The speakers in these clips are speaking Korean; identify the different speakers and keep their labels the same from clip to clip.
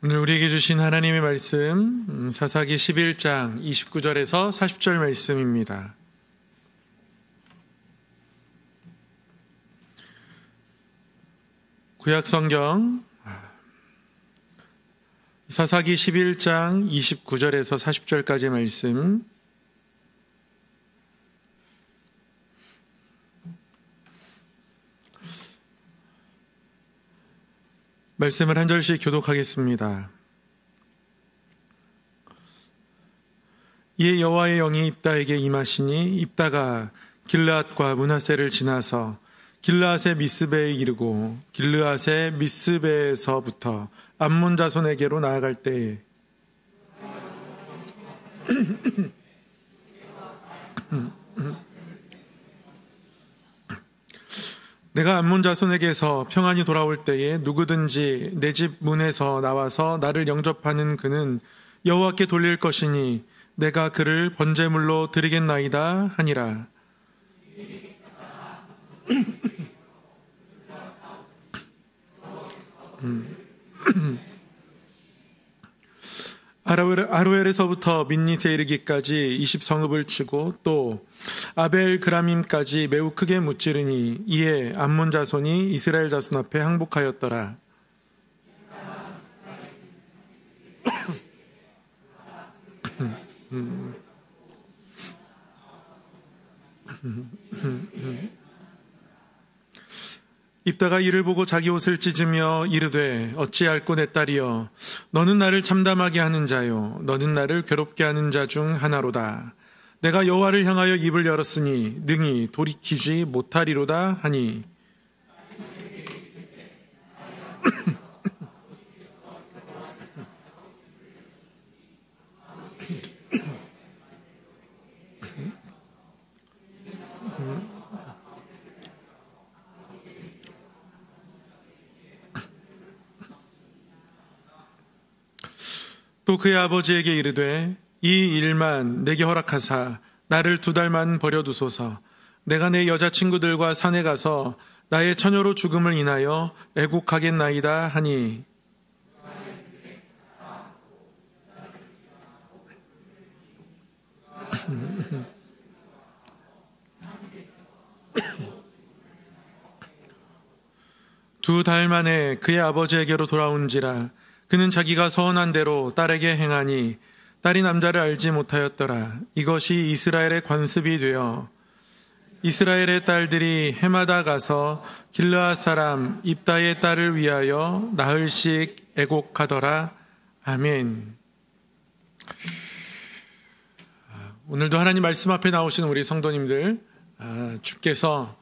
Speaker 1: 오늘 우리에게 주신 하나님의 말씀 사사기 11장 29절에서 40절 말씀입니다. 구약성경 사사기 11장 29절에서 40절까지의 말씀, 말씀을 한 절씩 교독하겠습니다. 이에 여호와의 영이 입다에게 임하시니 입다가 길르앗과 므낫세를 지나서 길르앗의 미스베에 이르고 길르앗의 미스베에서부터 암몬 자손에게로 나아갈 때에 내가 암몬 자손에게서 평안히 돌아올 때에 누구든지 내 집 문에서 나와서 나를 영접하는 그는 여호와께 돌릴 것이니 내가 그를 번제물로 드리겠나이다 하니라. 아로엘에서부터 민닛에 이르기까지 20성읍을 치고 또 아벨 그라밈까지 매우 크게 무찌르니 이에 암몬 자손이 이스라엘 자손 앞에 항복하였더라. 입다가 이를 보고 자기 옷을 찢으며 이르되 어찌할꼬 내 딸이여 너는 나를 참담하게 하는 자요 너는 나를 괴롭게 하는 자 중 하나로다. 내가 여호와를 향하여 입을 열었으니 능히 돌이키지 못하리로다 하니 또 그의 아버지에게 이르되 이 일만 내게 허락하사 나를 2달만 버려두소서. 내가 내 여자친구들과 산에 가서 나의 처녀로 죽음을 인하여 애곡하겠나이다 하니 두 달 만에 그의 아버지에게로 돌아온지라 그는 자기가 서원한 대로 딸에게 행하니 딸이 남자를 알지 못하였더라. 이것이 이스라엘의 관습이 되어 이스라엘의 딸들이 해마다 가서 길르앗 사람 입다의 딸을 위하여 나흘씩 애곡하더라. 아멘. 오늘도 하나님 말씀 앞에 나오시는 우리 성도님들, 주께서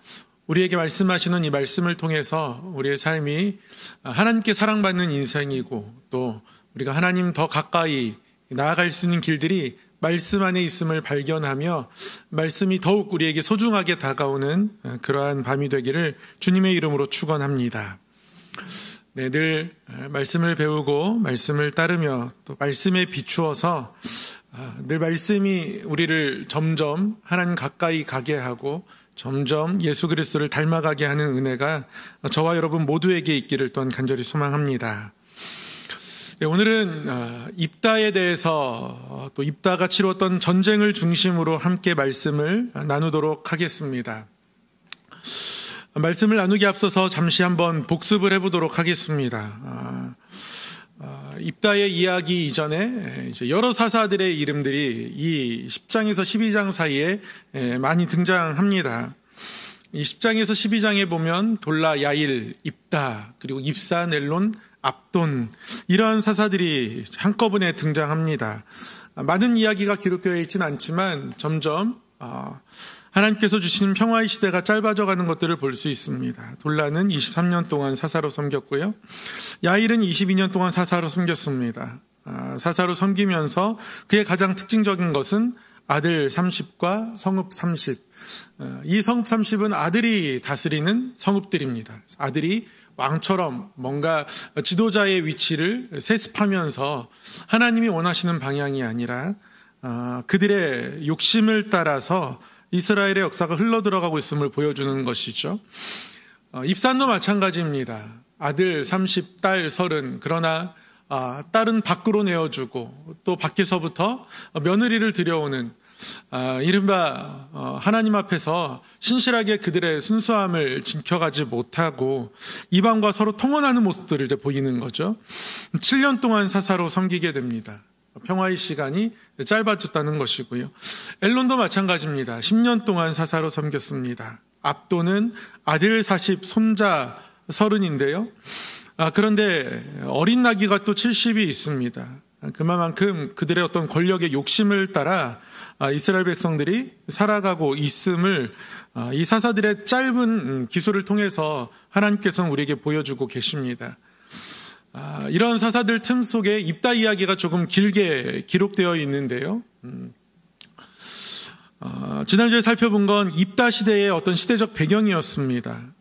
Speaker 1: 우리에게 말씀하시는 이 말씀을 통해서 우리의 삶이 하나님께 사랑받는 인생이고 또 우리가 하나님 더 가까이 나아갈 수 있는 길들이 말씀 안에 있음을 발견하며 말씀이 더욱 우리에게 소중하게 다가오는 그러한 밤이 되기를 주님의 이름으로 축원합니다. 네, 늘 말씀을 배우고 말씀을 따르며 또 말씀에 비추어서 늘 말씀이 우리를 점점 하나님 가까이 가게 하고 점점 예수 그리스도를 닮아가게 하는 은혜가 저와 여러분 모두에게 있기를 또한 간절히 소망합니다. 네, 오늘은 입다에 대해서 또 입다가 치루었던 전쟁을 중심으로 함께 말씀을 나누도록 하겠습니다. 말씀을 나누기 앞서서 잠시 한번 복습을 해보도록 하겠습니다. 입다의 이야기 이전에 이제 여러 사사들의 이름들이 이 10장에서 12장 사이에 많이 등장합니다. 이 10장에서 12장에 보면 돌라, 야일, 입다, 그리고 입사, 넬론, 압돈 이러한 사사들이 한꺼번에 등장합니다. 많은 이야기가 기록되어 있지는 않지만 점점 하나님께서 주시는 평화의 시대가 짧아져가는 것들을 볼 수 있습니다. 돌라는 23년 동안 사사로 섬겼고요. 야일은 22년 동안 사사로 섬겼습니다. 사사로 섬기면서 그의 가장 특징적인 것은 아들 30과 성읍 30. 이 성읍 30은 아들이 다스리는 성읍들입니다. 아들이 왕처럼 뭔가 지도자의 위치를 세습하면서 하나님이 원하시는 방향이 아니라 그들의 욕심을 따라서 이스라엘의 역사가 흘러들어가고 있음을 보여주는 것이죠. 입산도 마찬가지입니다. 아들 30, 딸 30. 그러나 딸은 밖으로 내어주고 또 밖에서부터 며느리를 들여오는 이른바 하나님 앞에서 신실하게 그들의 순수함을 지켜가지 못하고 이방과 서로 통혼하는 모습들을 이제 보이는 거죠. 7년 동안 사사로 섬기게 됩니다. 평화의 시간이 짧아졌다는 것이고요. 엘론도 마찬가지입니다. 10년 동안 사사로 섬겼습니다. 압도는 아들 40, 손자 30인데요. 그런데 어린 나귀가 또 70이 있습니다. 그만큼 그들의 어떤 권력의 욕심을 따라 이스라엘 백성들이 살아가고 있음을 이 사사들의 짧은 기술을 통해서 하나님께서는 우리에게 보여주고 계십니다. 이런 사사들 틈 속에 입다 이야기가 조금 길게 기록되어 있는데요. 지난주에 살펴본 건 입다 시대의 어떤 시대적 배경이었습니다.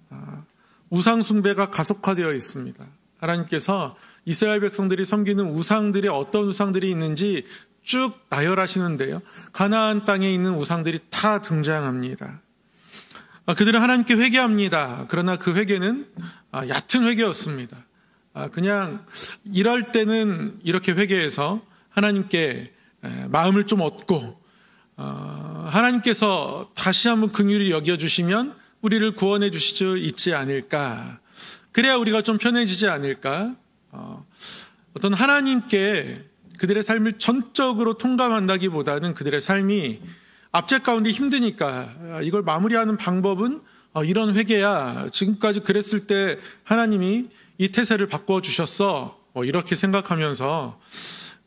Speaker 1: 우상 숭배가 가속화되어 있습니다. 하나님께서 이스라엘 백성들이 섬기는 우상들이 어떤 우상들이 있는지 쭉 나열하시는데요. 가나안 땅에 있는 우상들이 다 등장합니다. 그들은 하나님께 회개합니다. 그러나 그 회개는 얕은 회개였습니다. 그냥 이럴 때는 이렇게 회개해서 하나님께 마음을 좀 얻고 하나님께서 다시 한번 긍휼히 여겨주시면 우리를 구원해 주시지 있지 않을까. 그래야 우리가 좀 편해지지 않을까. 어떤 하나님께 그들의 삶을 전적으로 통감한다기보다는 그들의 삶이 압제 가운데 힘드니까 이걸 마무리하는 방법은 이런 회개야. 지금까지 그랬을 때 하나님이 이 태세를 바꿔주셨어. 이렇게 생각하면서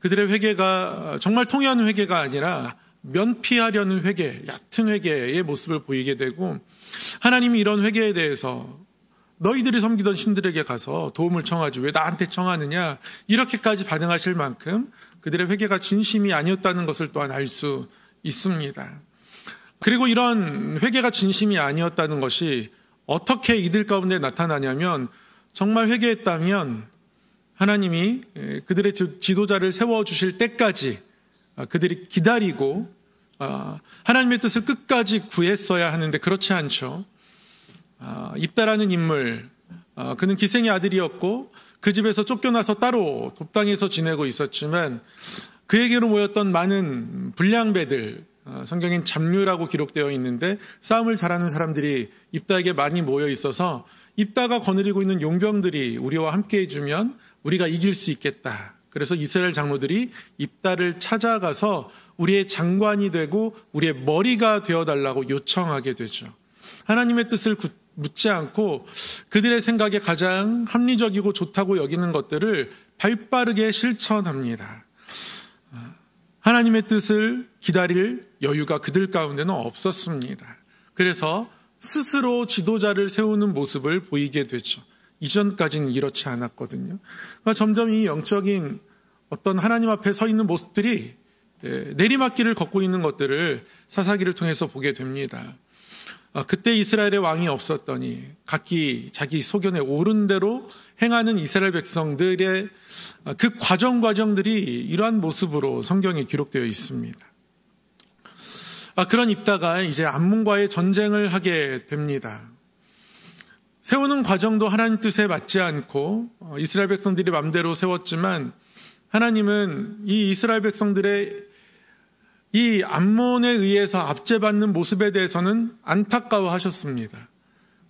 Speaker 1: 그들의 회개가 정말 통회하는 회개가 아니라 면피하려는 회개, 얕은 회개의 모습을 보이게 되고 하나님이 이런 회개에 대해서 너희들이 섬기던 신들에게 가서 도움을 청하지 왜 나한테 청하느냐 이렇게까지 반응하실 만큼 그들의 회개가 진심이 아니었다는 것을 또한 알 수 있습니다. 그리고 이런 회개가 진심이 아니었다는 것이 어떻게 이들 가운데 나타나냐면 정말 회개했다면 하나님이 그들의 지도자를 세워주실 때까지 그들이 기다리고 하나님의 뜻을 끝까지 구했어야 하는데 그렇지 않죠. 입다라는 인물, 그는 기생의 아들이었고 그 집에서 쫓겨나서 따로 돕당에서 지내고 있었지만 그에게로 모였던 많은 불량배들, 성경엔 잡류라고 기록되어 있는데 싸움을 잘하는 사람들이 입다에게 많이 모여 있어서 입다가 거느리고 있는 용병들이 우리와 함께 해주면 우리가 이길 수 있겠다. 그래서 이스라엘 장로들이 입다를 찾아가서 우리의 장관이 되고 우리의 머리가 되어달라고 요청하게 되죠. 하나님의 뜻을 묻지 않고 그들의 생각에 가장 합리적이고 좋다고 여기는 것들을 발빠르게 실천합니다. 하나님의 뜻을 기다릴 여유가 그들 가운데는 없었습니다. 그래서 스스로 지도자를 세우는 모습을 보이게 되죠. 이전까지는 이렇지 않았거든요. 그러니까 점점 이 영적인 어떤 하나님 앞에 서 있는 모습들이 내리막길을 걷고 있는 것들을 사사기를 통해서 보게 됩니다. 그때 이스라엘의 왕이 없었더니 각기 자기 소견에 옳은 대로 행하는 이스라엘 백성들의 그 과정들이 이러한 모습으로 성경에 기록되어 있습니다. 그런 입다가 이제 암몬과의 전쟁을 하게 됩니다. 세우는 과정도 하나님 뜻에 맞지 않고 이스라엘 백성들이 마음대로 세웠지만 하나님은 이 이스라엘 백성들의 이 암몬에 의해서 압제받는 모습에 대해서는 안타까워하셨습니다.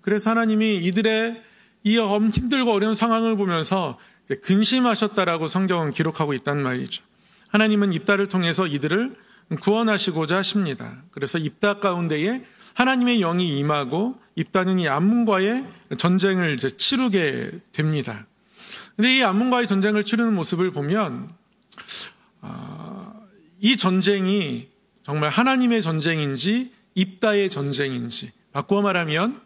Speaker 1: 그래서 하나님이 이들의 이 힘들고 어려운 상황을 보면서 근심하셨다라고 성경은 기록하고 있단 말이죠. 하나님은 입다를 통해서 이들을 구원하시고자 하십니다. 그래서 입다 가운데에 하나님의 영이 임하고 입다는 이 암몬과의 전쟁을 이제 치르게 됩니다. 근데 이 암몬과의 전쟁을 치르는 모습을 보면 이 전쟁이 정말 하나님의 전쟁인지 입다의 전쟁인지 바꾸어 말하면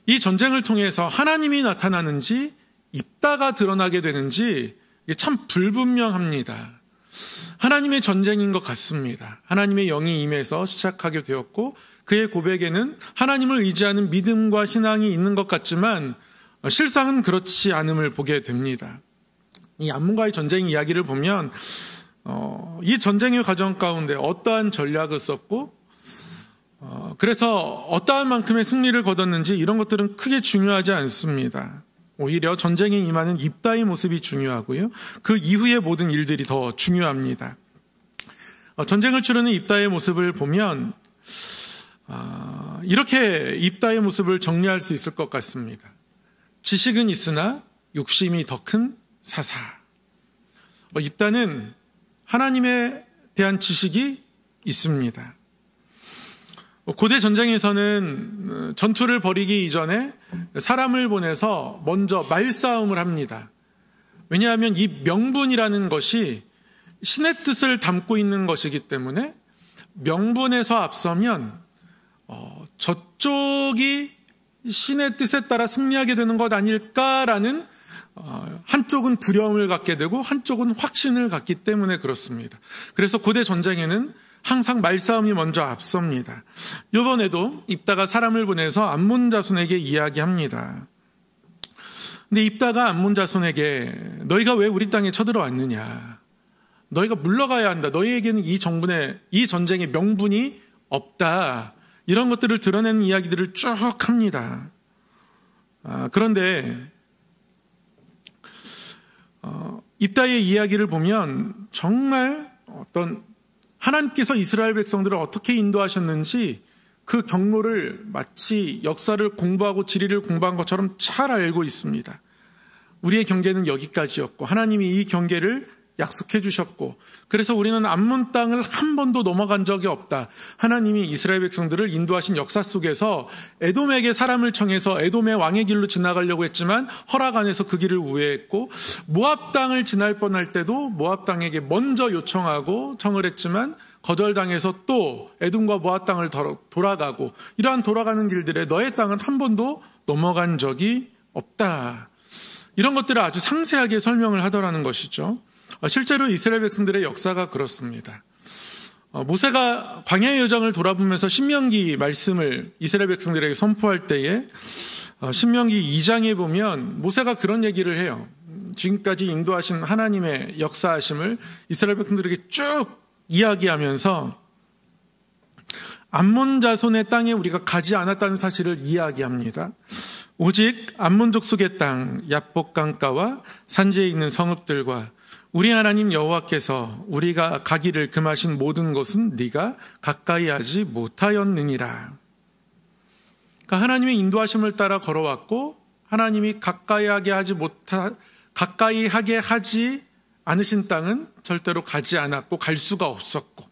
Speaker 1: 이 전쟁을 통해서 하나님이 나타나는지 입다가 드러나게 되는지 이게 참 불분명합니다. 하나님의 전쟁인 것 같습니다. 하나님의 영이 임해서 시작하게 되었고 그의 고백에는 하나님을 의지하는 믿음과 신앙이 있는 것 같지만 실상은 그렇지 않음을 보게 됩니다. 이 암몬과의 전쟁 이야기를 보면 이 전쟁의 과정 가운데 어떠한 전략을 썼고 그래서 어떠한 만큼의 승리를 거뒀는지 이런 것들은 크게 중요하지 않습니다. 오히려 전쟁에 임하는 입다의 모습이 중요하고요. 그 이후의 모든 일들이 더 중요합니다. 전쟁을 치르는 입다의 모습을 보면 이렇게 입다의 모습을 정리할 수 있을 것 같습니다. 지식은 있으나 욕심이 더 큰 사사. 입다는 하나님에 대한 지식이 있습니다. 고대 전쟁에서는 전투를 벌이기 이전에 사람을 보내서 먼저 말싸움을 합니다. 왜냐하면 이 명분이라는 것이 신의 뜻을 담고 있는 것이기 때문에 명분에서 앞서면 저쪽이 신의 뜻에 따라 승리하게 되는 것 아닐까라는 한쪽은 두려움을 갖게 되고 한쪽은 확신을 갖기 때문에 그렇습니다. 그래서 고대 전쟁에는 항상 말싸움이 먼저 앞섭니다. 이번에도 입다가 사람을 보내서 암몬 자손에게 이야기합니다. 근데 입다가 암몬 자손에게 너희가 왜 우리 땅에 쳐들어왔느냐? 너희가 물러가야 한다. 너희에게는 이 전쟁의 명분이 없다. 이런 것들을 드러내는 이야기들을 쭉 합니다. 그런데 입다의 이야기를 보면 정말 어떤 하나님께서 이스라엘 백성들을 어떻게 인도하셨는지 그 경로를 마치 역사를 공부하고 지리를 공부한 것처럼 잘 알고 있습니다. 우리의 경계는 여기까지였고 하나님이 이 경계를 약속해 주셨고 그래서 우리는 암몬 땅을 한 번도 넘어간 적이 없다. 하나님이 이스라엘 백성들을 인도하신 역사 속에서 에돔에게 사람을 청해서 에돔의 왕의 길로 지나가려고 했지만 허락 안 해서 그 길을 우회했고 모압 땅을 지날 뻔할 때도 모압 땅에게 먼저 요청하고 청을 했지만 거절당해서 또 에돔과 모압 땅을 돌아가고 이러한 돌아가는 길들에 너의 땅은 한 번도 넘어간 적이 없다. 이런 것들을 아주 상세하게 설명을 하더라는 것이죠. 실제로 이스라엘 백성들의 역사가 그렇습니다. 모세가 광야의 여정을 돌아보면서 신명기 말씀을 이스라엘 백성들에게 선포할 때에 신명기 2장에 보면 모세가 그런 얘기를 해요. 지금까지 인도하신 하나님의 역사하심을 이스라엘 백성들에게 쭉 이야기하면서 암몬 자손의 땅에 우리가 가지 않았다는 사실을 이야기합니다. 오직 암몬 족속의 땅 야복 강가와 산지에 있는 성읍들과 우리 하나님 여호와께서 우리가 가기를 금하신 모든 것은 네가 가까이 하지 못하였느니라. 그러니까 하나님의 인도하심을 따라 걸어왔고 하나님이 가까이 하게 하지 않으신 땅은 절대로 가지 않았고 갈 수가 없었고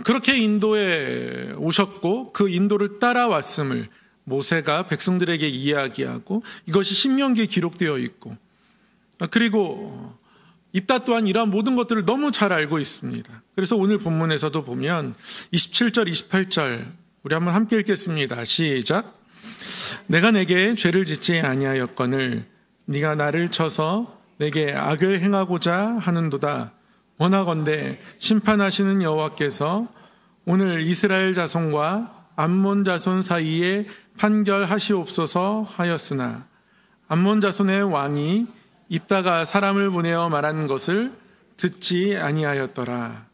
Speaker 1: 그렇게 인도에 오셨고 그 인도를 따라왔음을 모세가 백성들에게 이야기하고 이것이 신명기에 기록되어 있고 그리고 입다 또한 이러한 모든 것들을 너무 잘 알고 있습니다. 그래서 오늘 본문에서도 보면 27절, 28절 우리 한번 함께 읽겠습니다. 시작. 내가 내게 죄를 짓지 아니하였거늘 네가 나를 쳐서 내게 악을 행하고자 하는도다. 원하건대 심판하시는 여호와께서 오늘 이스라엘 자손과 암몬 자손 사이에 판결하시옵소서 하였으나 암몬 자손의 왕이 입다가 사람을 보내어 말한 것을 듣지 아니하였더라.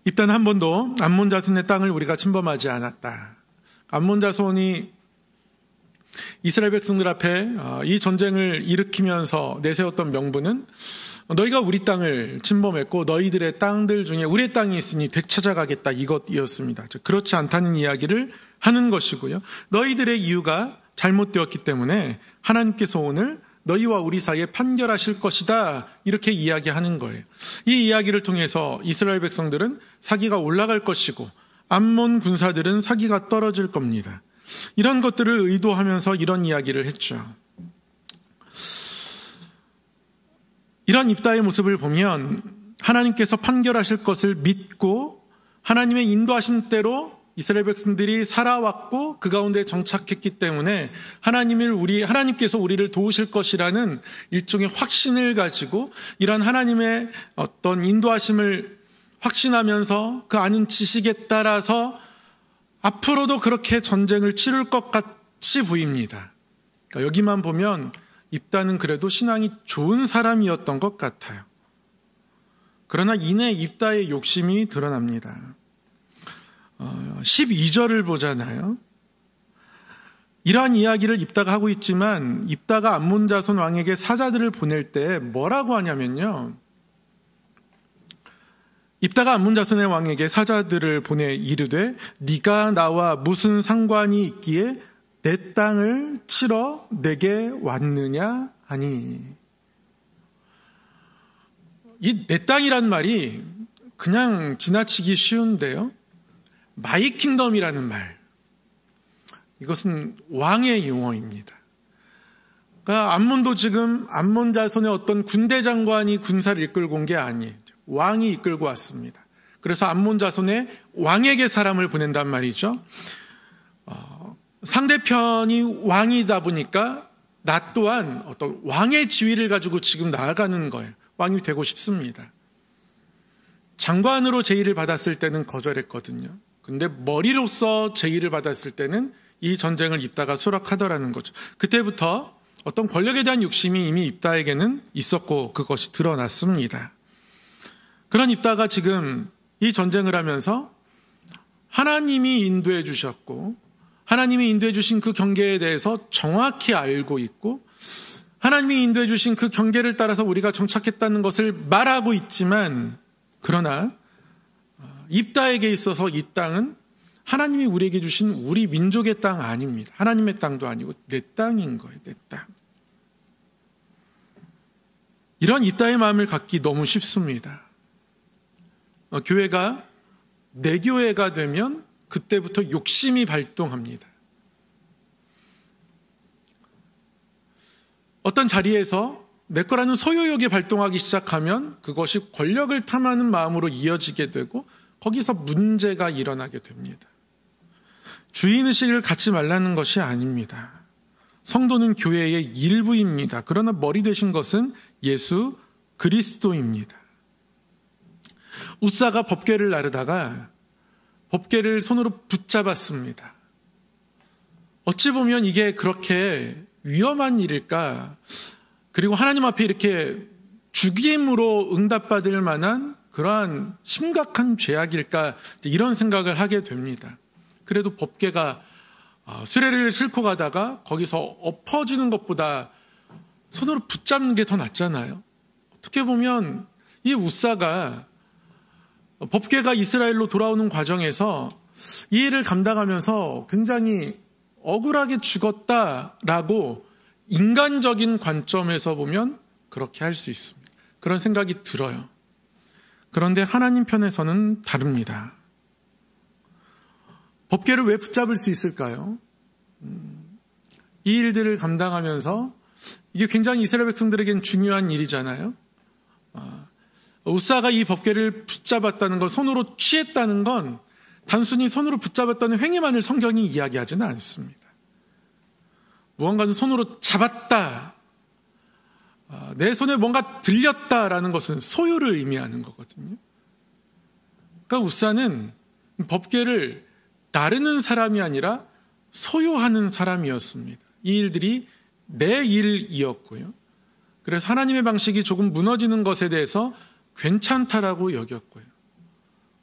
Speaker 1: 입다는 한 번도 암몬 자손의 땅을 우리가 침범하지 않았다. 암몬 자손이 이스라엘 백성들 앞에 이 전쟁을 일으키면서 내세웠던 명분은 너희가 우리 땅을 침범했고 너희들의 땅들 중에 우리의 땅이 있으니 되찾아가겠다 이것이었습니다. 그렇지 않다는 이야기를 하는 것이고요. 너희들의 이유가 잘못되었기 때문에 하나님께서 오늘 너희와 우리 사이에 판결하실 것이다 이렇게 이야기하는 거예요. 이 이야기를 통해서 이스라엘 백성들은 사기가 올라갈 것이고 암몬 군사들은 사기가 떨어질 겁니다. 이런 것들을 의도하면서 이런 이야기를 했죠. 이런 입다의 모습을 보면 하나님께서 판결하실 것을 믿고 하나님의 인도하신 대로 이스라엘 백성들이 살아왔고 그 가운데 정착했기 때문에 하나님께서 우리를 도우실 것이라는 일종의 확신을 가지고 이런 하나님의 어떤 인도하심을 확신하면서 그 아는 지식에 따라서 앞으로도 그렇게 전쟁을 치를 것 같이 보입니다. 그러니까 여기만 보면 입다는 그래도 신앙이 좋은 사람이었던 것 같아요. 그러나 이내 입다의 욕심이 드러납니다. 12절을 보잖아요. 이러한 이야기를 입다가 하고 있지만 입다가 암몬 자손 왕에게 사자들을 보낼 때 뭐라고 하냐면요. 입다가 암몬 자손의 왕에게 사자들을 보내 이르되 네가 나와 무슨 상관이 있기에 내 땅을 치러 내게 왔느냐 하니. 이 내 땅이란 말이 그냥 지나치기 쉬운데요. 마이 킹덤이라는 말. 이것은 왕의 용어입니다. 그러니까 암몬도 지금 암몬 자손의 어떤 군대 장관이 군사를 이끌고 온 게 아니에요. 왕이 이끌고 왔습니다. 그래서 암몬 자손의 왕에게 사람을 보낸단 말이죠. 상대편이 왕이다 보니까 나 또한 어떤 왕의 지위를 가지고 지금 나아가는 거예요. 왕이 되고 싶습니다. 장관으로 제의를 받았을 때는 거절했거든요. 근데 머리로서 제의를 받았을 때는 이 전쟁을 입다가 수락하더라는 거죠. 그때부터 어떤 권력에 대한 욕심이 이미 입다에게는 있었고 그것이 드러났습니다. 그런 입다가 지금 이 전쟁을 하면서 하나님이 인도해 주셨고 하나님이 인도해 주신 그 경계에 대해서 정확히 알고 있고 하나님이 인도해 주신 그 경계를 따라서 우리가 정착했다는 것을 말하고 있지만 그러나 입다에게 있어서 이 땅은 하나님이 우리에게 주신 우리 민족의 땅 아닙니다. 하나님의 땅도 아니고 내 땅인 거예요. 내 땅. 이런 입다의 마음을 갖기 너무 쉽습니다. 교회가 내 교회가 되면 그때부터 욕심이 발동합니다. 어떤 자리에서 내 거라는 소유욕이 발동하기 시작하면 그것이 권력을 탐하는 마음으로 이어지게 되고 거기서 문제가 일어나게 됩니다. 주인의식을 갖지 말라는 것이 아닙니다. 성도는 교회의 일부입니다. 그러나 머리 되신 것은 예수 그리스도입니다. 웃사가 법궤를 나르다가 법궤를 손으로 붙잡았습니다. 어찌 보면 이게 그렇게 위험한 일일까? 그리고 하나님 앞에 이렇게 죽임으로 응답받을 만한 그러한 심각한 죄악일까? 이런 생각을 하게 됩니다. 그래도 법궤가 수레를 싣고 가다가 거기서 엎어지는 것보다 손으로 붙잡는 게 더 낫잖아요. 어떻게 보면 이 웃사가 법궤가 이스라엘로 돌아오는 과정에서 이 일을 감당하면서 굉장히 억울하게 죽었다라고 인간적인 관점에서 보면 그렇게 할 수 있습니다. 그런 생각이 들어요. 그런데 하나님 편에서는 다릅니다. 법궤를 왜 붙잡을 수 있을까요? 이 일들을 감당하면서 이게 굉장히 이스라엘 백성들에겐 중요한 일이잖아요. 웃사가 이 법궤를 붙잡았다는 건, 손으로 취했다는 건 단순히 손으로 붙잡았다는 행위만을 성경이 이야기하지는 않습니다. 무언가는 손으로 잡았다, 내 손에 뭔가 들렸다라는 것은 소유를 의미하는 거거든요. 그러니까 웃사는 법궤를 나르는 사람이 아니라 소유하는 사람이었습니다. 이 일들이 내 일이었고요. 그래서 하나님의 방식이 조금 무너지는 것에 대해서 괜찮다라고 여겼고요.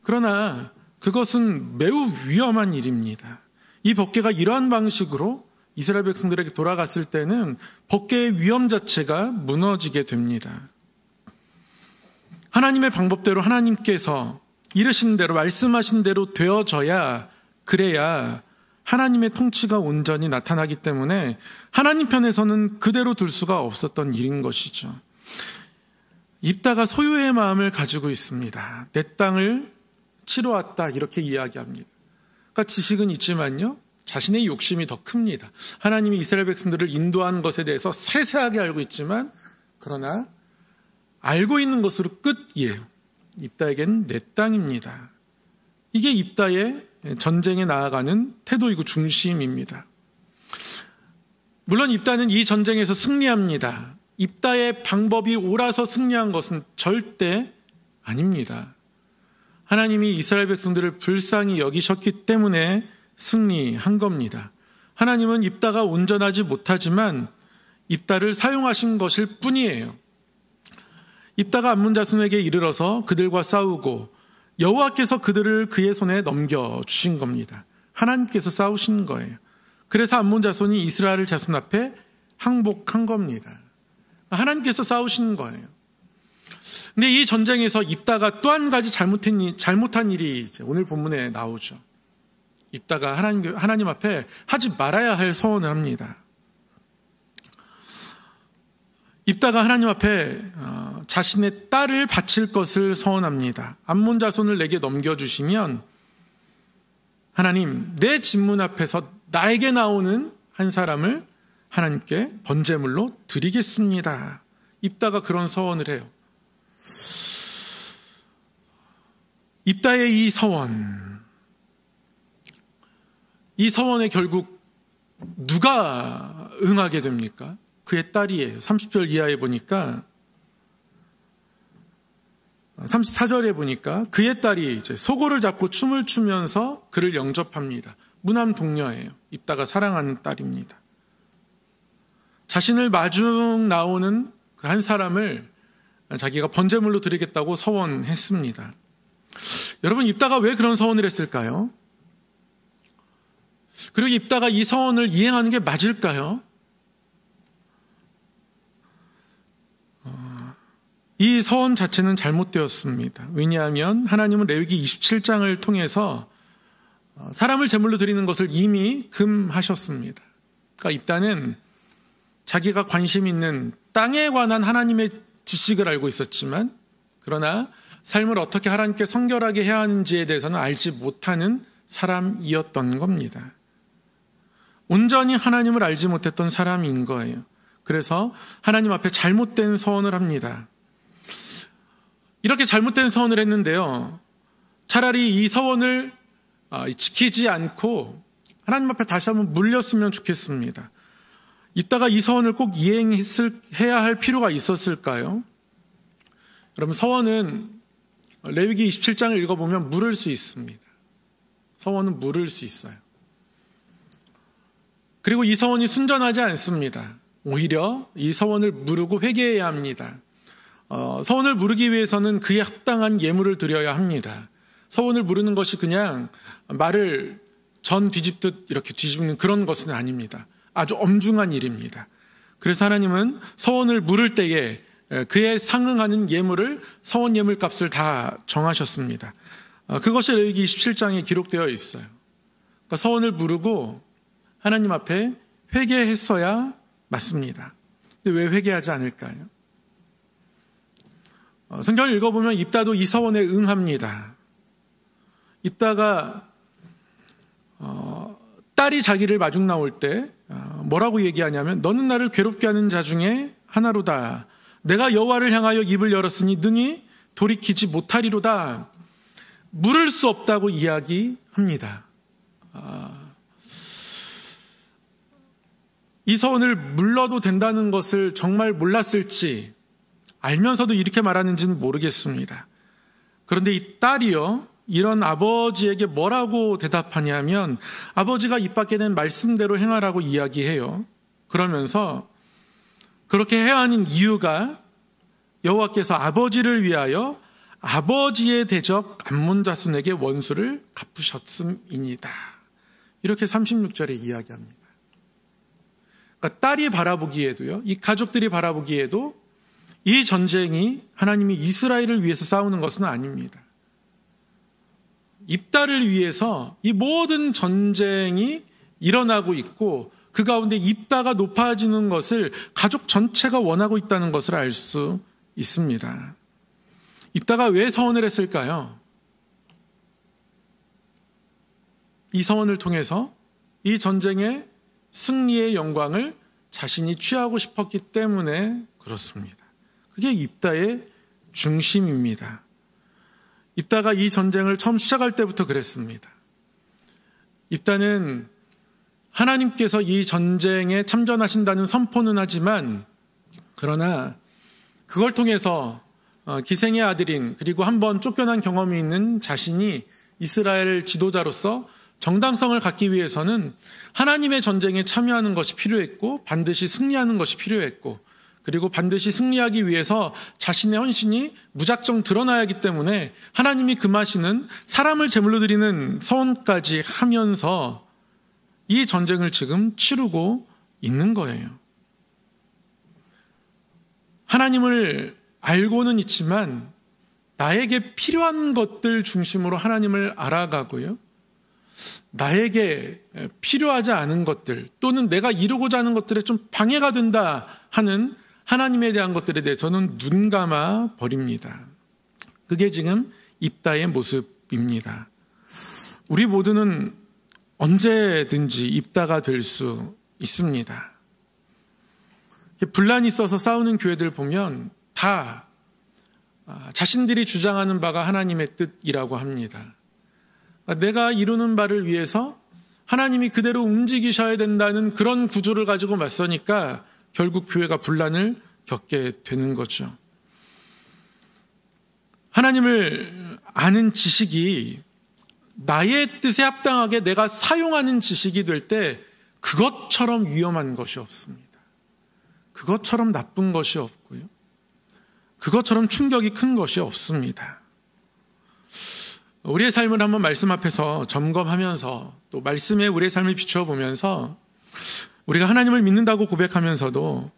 Speaker 1: 그러나 그것은 매우 위험한 일입니다. 이 법궤가 이러한 방식으로 이스라엘 백성들에게 돌아갔을 때는 법궤의 위험 자체가 무너지게 됩니다. 하나님의 방법대로 하나님께서 이르신 대로 말씀하신 대로 되어져야, 그래야 하나님의 통치가 온전히 나타나기 때문에 하나님 편에서는 그대로 둘 수가 없었던 일인 것이죠. 입다가 소유의 마음을 가지고 있습니다. 내 땅을 치러 왔다, 이렇게 이야기합니다. 그러니까 지식은 있지만요, 자신의 욕심이 더 큽니다. 하나님이 이스라엘 백성들을 인도한 것에 대해서 세세하게 알고 있지만, 그러나 알고 있는 것으로 끝이에요. 입다에게는 내 땅입니다. 이게 입다의 전쟁에 나아가는 태도이고 중심입니다. 물론 입다는 이 전쟁에서 승리합니다. 입다의 방법이 옳아서 승리한 것은 절대 아닙니다. 하나님이 이스라엘 백성들을 불쌍히 여기셨기 때문에 승리한 겁니다. 하나님은 입다가 온전하지 못하지만 입다를 사용하신 것일 뿐이에요. 입다가 암몬 자손에게 이르러서 그들과 싸우고 여호와께서 그들을 그의 손에 넘겨주신 겁니다. 하나님께서 싸우신 거예요. 그래서 암몬 자손이 이스라엘 자손 앞에 항복한 겁니다. 하나님께서 싸우시는 거예요. 근데 이 전쟁에서 입다가 또 한 가지 잘못한 일이 이제 오늘 본문에 나오죠. 입다가 하나님 앞에 하지 말아야 할 서원을 합니다. 입다가 하나님 앞에 자신의 딸을 바칠 것을 서원합니다. 암몬 자손을 내게 넘겨주시면 하나님, 내 진문 앞에서 나에게 나오는 한 사람을 하나님께 번제물로 드리겠습니다. 입다가 그런 서원을 해요. 입다의 이 서원에 결국 누가 응하게 됩니까? 그의 딸이에요. 30절 이하에 보니까 34절에 보니까 그의 딸이 이제 소고를 잡고 춤을 추면서 그를 영접합니다. 무남 동녀예요. 입다가 사랑하는 딸입니다. 자신을 마중 나오는 그 한 사람을 자기가 번제물로 드리겠다고 서원했습니다. 여러분, 입다가 왜 그런 서원을 했을까요? 그리고 입다가 이 서원을 이행하는 게 맞을까요? 이 서원 자체는 잘못되었습니다. 왜냐하면 하나님은 레위기 27장을 통해서 사람을 제물로 드리는 것을 이미 금하셨습니다. 그러니까 입다는 자기가 관심 있는 땅에 관한 하나님의 지식을 알고 있었지만, 그러나 삶을 어떻게 하나님께 성결하게 해야 하는지에 대해서는 알지 못하는 사람이었던 겁니다. 온전히 하나님을 알지 못했던 사람인 거예요. 그래서 하나님 앞에 잘못된 서원을 합니다. 이렇게 잘못된 서원을 했는데요, 차라리 이 서원을 지키지 않고 하나님 앞에 다시 한번 물렸으면 좋겠습니다. 이따가 이 서원을 꼭 이행해야 할 필요가 있었을까요? 여러분, 서원은 레위기 27장을 읽어보면 물을 수 있습니다. 서원은 물을 수 있어요. 그리고 이 서원이 순전하지 않습니다. 오히려 이 서원을 무르고 회개해야 합니다. 서원을 무르기 위해서는 그에 합당한 예물을 드려야 합니다. 서원을 무르는 것이 그냥 말을 전 뒤집듯 이렇게 뒤집는 그런 것은 아닙니다. 아주 엄중한 일입니다. 그래서 하나님은 서원을 물을 때에 그에 상응하는 예물을, 서원 예물 값을 다 정하셨습니다. 그것이 레위기 27장에 기록되어 있어요. 그러니까 서원을 무르고 하나님 앞에 회개했어야 맞습니다. 근데 왜 회개하지 않을까요? 성경을 읽어보면 입다도 이 서원에 응합니다. 입다가 딸이 자기를 마중 나올 때 뭐라고 얘기하냐면, 너는 나를 괴롭게 하는 자 중에 하나로다. 내가 여호와를 향하여 입을 열었으니 능히 돌이키지 못하리로다. 물을 수 없다고 이야기합니다. 이 서원을 물러도 된다는 것을 정말 몰랐을지, 알면서도 이렇게 말하는지는 모르겠습니다. 그런데 이 딸이요, 이런 아버지에게 뭐라고 대답하냐면, 아버지가 입 밖에 낸 말씀대로 행하라고 이야기해요. 그러면서 그렇게 해야 하는 이유가 여호와께서 아버지를 위하여 아버지의 대적 암몬 자손에게 원수를 갚으셨음이니이다. 이렇게 36절에 이야기합니다. 그러니까 딸이 바라보기에도요, 이 가족들이 바라보기에도 이 전쟁이 하나님이 이스라엘을 위해서 싸우는 것은 아닙니다. 입다를 위해서 이 모든 전쟁이 일어나고 있고, 그 가운데 입다가 높아지는 것을 가족 전체가 원하고 있다는 것을 알 수 있습니다. 입다가 왜 서원을 했을까요? 이 서원을 통해서 이 전쟁의 승리의 영광을 자신이 취하고 싶었기 때문에 그렇습니다. 그게 입다의 중심입니다. 입다가 이 전쟁을 처음 시작할 때부터 그랬습니다. 입다는 하나님께서 이 전쟁에 참전하신다는 선포는 하지만, 그러나 그걸 통해서 기생의 아들인, 그리고 한번 쫓겨난 경험이 있는 자신이 이스라엘 지도자로서 정당성을 갖기 위해서는 하나님의 전쟁에 참여하는 것이 필요했고, 반드시 승리하는 것이 필요했고, 그리고 반드시 승리하기 위해서 자신의 헌신이 무작정 드러나야 하기 때문에 하나님이 금하시는 사람을 제물로 드리는 서원까지 하면서 이 전쟁을 지금 치르고 있는 거예요. 하나님을 알고는 있지만 나에게 필요한 것들 중심으로 하나님을 알아가고요. 나에게 필요하지 않은 것들 또는 내가 이루고자 하는 것들에 좀 방해가 된다 하는 하나님에 대한 것들에 대해서는 눈 감아 버립니다. 그게 지금 입다의 모습입니다. 우리 모두는 언제든지 입다가 될 수 있습니다. 분란이 있어서 싸우는 교회들 보면 다 자신들이 주장하는 바가 하나님의 뜻이라고 합니다. 내가 이루는 바를 위해서 하나님이 그대로 움직이셔야 된다는 그런 구조를 가지고 맞서니까 결국 교회가 분란을 겪게 되는 거죠. 하나님을 아는 지식이 나의 뜻에 합당하게 내가 사용하는 지식이 될 때 그것처럼 위험한 것이 없습니다. 그것처럼 나쁜 것이 없고요. 그것처럼 충격이 큰 것이 없습니다. 우리의 삶을 한번 말씀 앞에서 점검하면서 또 말씀에 우리의 삶을 비추어 보면서 우리가 하나님을 믿는다고 고백하면서도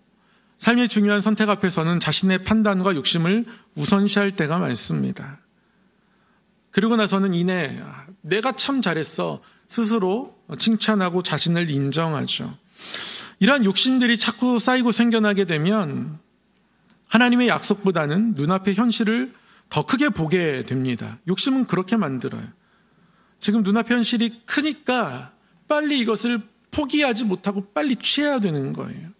Speaker 1: 삶의 중요한 선택 앞에서는 자신의 판단과 욕심을 우선시할 때가 많습니다. 그리고 나서는 이내 내가 참 잘했어 스스로 칭찬하고 자신을 인정하죠. 이러한 욕심들이 자꾸 쌓이고 생겨나게 되면 하나님의 약속보다는 눈앞의 현실을 더 크게 보게 됩니다. 욕심은 그렇게 만들어요. 지금 눈앞의 현실이 크니까 빨리 이것을 포기하지 못하고 빨리 취해야 되는 거예요.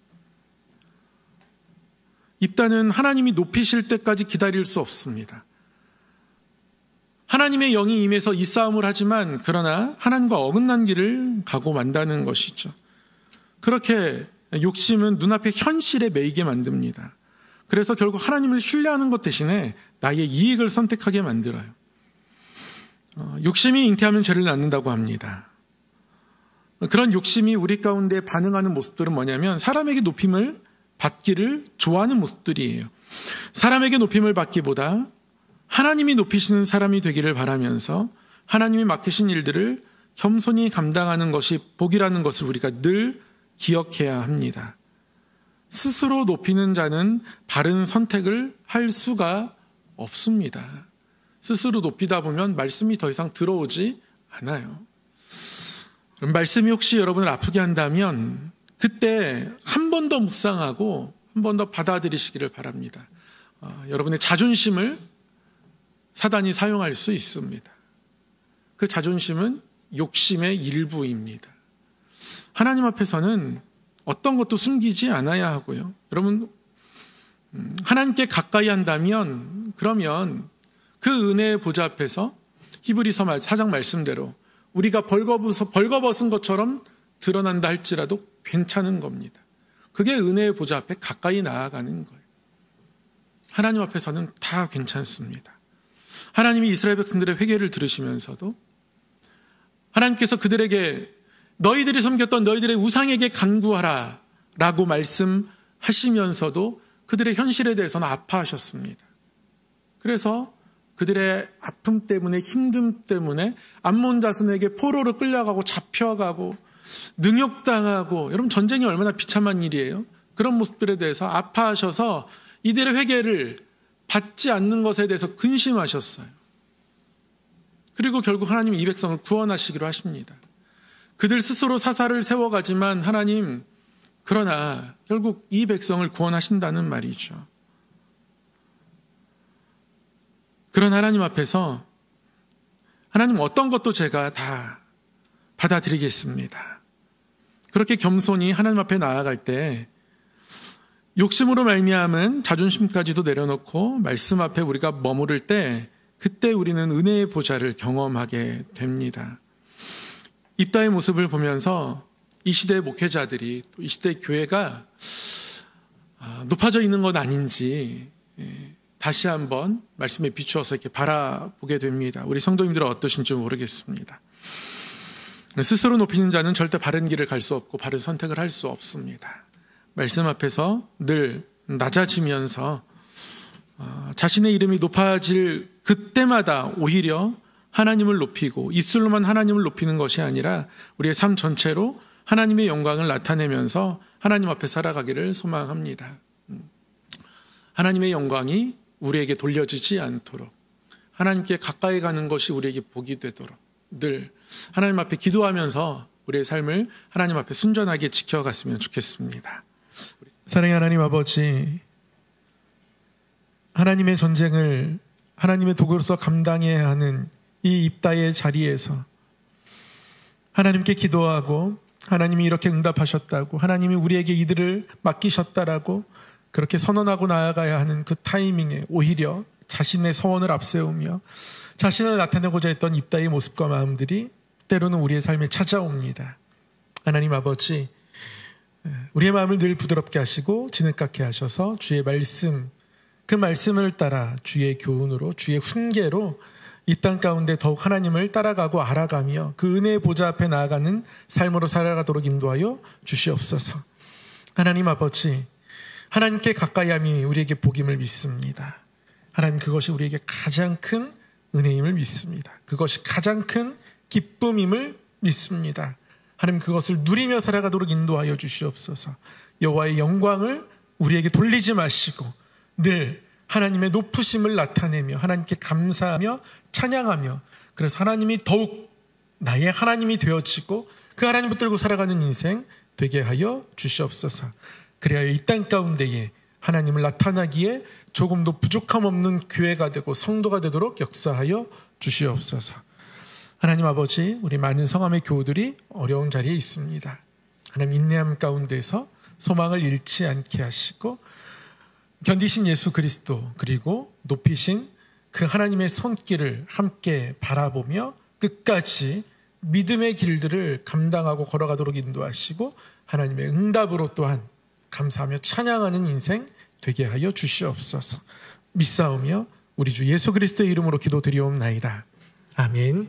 Speaker 1: 입다는 하나님이 높이실 때까지 기다릴 수 없습니다. 하나님의 영이 임해서 이 싸움을 하지만 그러나 하나님과 어긋난 길을 가고 만다는 것이죠. 그렇게 욕심은 눈앞의 현실에 매이게 만듭니다. 그래서 결국 하나님을 신뢰하는 것 대신에 나의 이익을 선택하게 만들어요. 욕심이 잉태하면 죄를 낳는다고 합니다. 그런 욕심이 우리 가운데 반응하는 모습들은 뭐냐면 사람에게 높임을 받기를 좋아하는 모습들이에요. 사람에게 높임을 받기보다 하나님이 높이시는 사람이 되기를 바라면서 하나님이 맡기신 일들을 겸손히 감당하는 것이 복이라는 것을 우리가 늘 기억해야 합니다. 스스로 높이는 자는 바른 선택을 할 수가 없습니다. 스스로 높이다 보면 말씀이 더 이상 들어오지 않아요. 말씀이 혹시 여러분을 아프게 한다면 그때 한 번 더 묵상하고 한 번 더 받아들이시기를 바랍니다. 여러분의 자존심을 사단이 사용할 수 있습니다. 그 자존심은 욕심의 일부입니다. 하나님 앞에서는 어떤 것도 숨기지 않아야 하고요. 여러분 하나님께 가까이 한다면 그러면 그 은혜의 보좌 앞에서 히브리서 4장 말씀대로 우리가 벌거벗은 것처럼 드러난다 할지라도 괜찮은 겁니다. 그게 은혜의 보좌 앞에 가까이 나아가는 거예요. 하나님 앞에서는 다 괜찮습니다. 하나님이 이스라엘 백성들의 회개를 들으시면서도 하나님께서 그들에게 너희들이 섬겼던 너희들의 우상에게 간구하라 라고 말씀하시면서도 그들의 현실에 대해서는 아파하셨습니다. 그래서 그들의 아픔 때문에 힘듦 때문에 암몬 자손에게 포로로 끌려가고 잡혀가고 능욕당하고 여러분 전쟁이 얼마나 비참한 일이에요. 그런 모습들에 대해서 아파하셔서 이들의 회개를 받지 않는 것에 대해서 근심하셨어요. 그리고 결국 하나님이 이 백성을 구원하시기로 하십니다. 그들 스스로 사사를 세워가지만 하나님 그러나 결국 이 백성을 구원하신다는 말이죠. 그런 하나님 앞에서 하나님 어떤 것도 제가 다 받아들이겠습니다. 그렇게 겸손히 하나님 앞에 나아갈 때 욕심으로 말미암은 자존심까지도 내려놓고 말씀 앞에 우리가 머무를 때 그때 우리는 은혜의 보좌를 경험하게 됩니다. 입다의 모습을 보면서 이 시대의 목회자들이 또 이 시대의 교회가 높아져 있는 건 아닌지 다시 한번 말씀에 비추어서 이렇게 바라보게 됩니다. 우리 성도님들은 어떠신지 모르겠습니다. 스스로 높이는 자는 절대 바른 길을 갈 수 없고 바른 선택을 할 수 없습니다. 말씀 앞에서 늘 낮아지면서 자신의 이름이 높아질 그때마다 오히려 하나님을 높이고 입술로만 하나님을 높이는 것이 아니라 우리의 삶 전체로 하나님의 영광을 나타내면서 하나님 앞에 살아가기를 소망합니다. 하나님의 영광이 우리에게 돌려지지 않도록, 하나님께 가까이 가는 것이 우리에게 복이 되도록 늘 하나님 앞에 기도하면서 우리의 삶을 하나님 앞에 순전하게 지켜갔으면 좋겠습니다.
Speaker 2: 사랑의 하나님 아버지, 하나님의 전쟁을 하나님의 도구로서 감당해야 하는 이 입다의 자리에서 하나님께 기도하고 하나님이 이렇게 응답하셨다고, 하나님이 우리에게 이들을 맡기셨다라고 그렇게 선언하고 나아가야 하는 그 타이밍에 오히려 자신의 서원을 앞세우며 자신을 나타내고자 했던 입다의 모습과 마음들이 때로는 우리의 삶에 찾아옵니다. 하나님 아버지, 우리의 마음을 늘 부드럽게 하시고 진흙같게 하셔서 주의 말씀, 그 말씀을 따라 주의 교훈으로, 주의 훈계로 이 땅 가운데 더욱 하나님을 따라가고 알아가며 그 은혜의 보좌 앞에 나아가는 삶으로 살아가도록 인도하여 주시옵소서. 하나님 아버지, 하나님께 가까이함이 우리에게 복임을 믿습니다. 하나님, 그것이 우리에게 가장 큰 은혜임을 믿습니다. 그것이 가장 큰 기쁨임을 믿습니다. 하나님, 그것을 누리며 살아가도록 인도하여 주시옵소서. 여호와의 영광을 우리에게 돌리지 마시고 늘 하나님의 높으심을 나타내며 하나님께 감사하며 찬양하며, 그래서 하나님이 더욱 나의 하나님이 되어지고 그 하나님 붙들고 살아가는 인생 되게 하여 주시옵소서. 그래야 이 땅 가운데에 하나님을 나타나기에 조금도 부족함 없는 교회가 되고 성도가 되도록 역사하여 주시옵소서. 하나님 아버지, 우리 많은 성함의 교우들이 어려운 자리에 있습니다. 하나님, 인내함 가운데서 소망을 잃지 않게 하시고 견디신 예수 그리스도, 그리고 높이신 그 하나님의 손길을 함께 바라보며 끝까지 믿음의 길들을 감당하고 걸어가도록 인도하시고 하나님의 응답으로 또한 감사하며 찬양하는 인생 되게 하여 주시옵소서. 믿사오며 우리 주 예수 그리스도의 이름으로 기도드리옵나이다. 아멘.